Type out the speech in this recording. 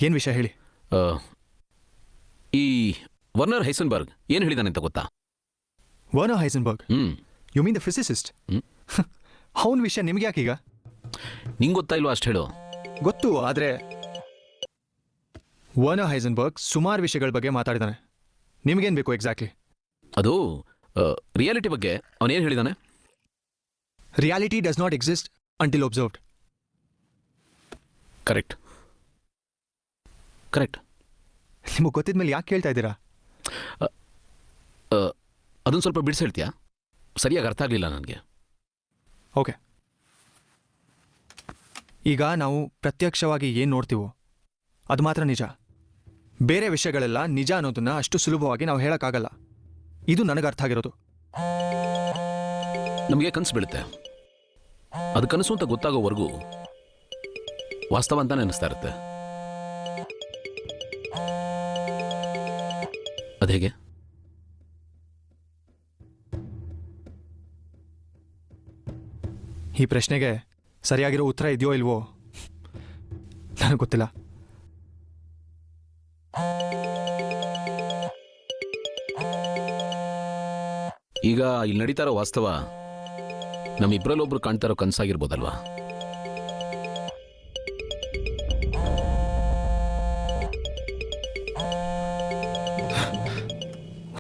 ಏನು ವಿಷಯ ಹೇಳಿ. ಈ ವರ್ನರ್ ಹೈಸನ್ಬರ್ಗ್ ಏನು ಹೇಳಿದಾನೆ ಅಂತ ಗೊತ್ತಾ? Werner Heisenberg? You mean the physicist? ಅವನ ವಿಷಯ ನಿಮ್ಗೆ ಯಾಕೀಗ? ನಿಂಗೆ ಗೊತ್ತಾ ಇಲ್ವಾ ಅಷ್ಟು ಹೇಳು. ಗೊತ್ತು, ಆದರೆ ವರ್ನರ್ ಹೈಸನ್ಬರ್ಗ್ ಸುಮಾರು ವಿಷಯಗಳ ಬಗ್ಗೆ ಮಾತಾಡಿದಾನೆ. ನಿಮ್ಗೇನು ಬೇಕು ಎಕ್ಸಾಕ್ಟ್ಲಿ? ಅದು ರಿಯಾಲಿಟಿ ಬಗ್ಗೆ ಅವನೇನು ಹೇಳಿದಾನೆ? Reality does not exist until observed. Correct correct. ನಿಮಗೆ ಗೊತ್ತಿದ್ಮೇಲೆ ಯಾಕೆ ಕೇಳ್ತಾ ಇದ್ದೀರಾ? ಅದನ್ನು ಸ್ವಲ್ಪ ಬಿಡಿಸಿ ಹೇಳ್ತೀಯಾ? ಸರಿಯಾಗಿ ಅರ್ಥ ಆಗಲಿಲ್ಲ ನನಗೆ. ಓಕೆ, ಈಗ ನಾವು ಪ್ರತ್ಯಕ್ಷವಾಗಿ ಏನು ನೋಡ್ತೀವೋ ಅದು ಮಾತ್ರ ನಿಜ. ಬೇರೆ ವಿಷಯಗಳೆಲ್ಲ ನಿಜ ಅನ್ನೋದನ್ನ ಅಷ್ಟು ಸುಲಭವಾಗಿ ನಾವು ಹೇಳೋಕ್ಕಾಗಲ್ಲ. ಇದು ನನಗೆ ಅರ್ಥ ಆಗಿರೋದು. ನಮಗೆ ಕನಸು ಬೀಳುತ್ತೆ, ಅದು ಕನಸು ಅಂತ ಗೊತ್ತಾಗೋವರೆಗೂ ವಾಸ್ತವ ಅಂತ ನೆನೆಸ್ತಾ ಇರುತ್ತೆ. ಅದೇಗೆ? ಈ ಪ್ರಶ್ನೆಗೆ ಸರಿಯಾಗಿರೋ ಉತ್ತರ ಇದೆಯೋ ಇಲ್ವೋ ನನಗೆ ಗೊತ್ತಿಲ್ಲ. ಈಗ ಇಲ್ಲಿ ನಡೀತಾ ಇರೋ ವಾಸ್ತವ ನಮ್ಮಿಬ್ಬರಲ್ಲೊಬ್ರು ಕಾಣ್ತಾ ಇರೋ ಕನಸಾಗಿರ್ಬೋದಲ್ವಾ?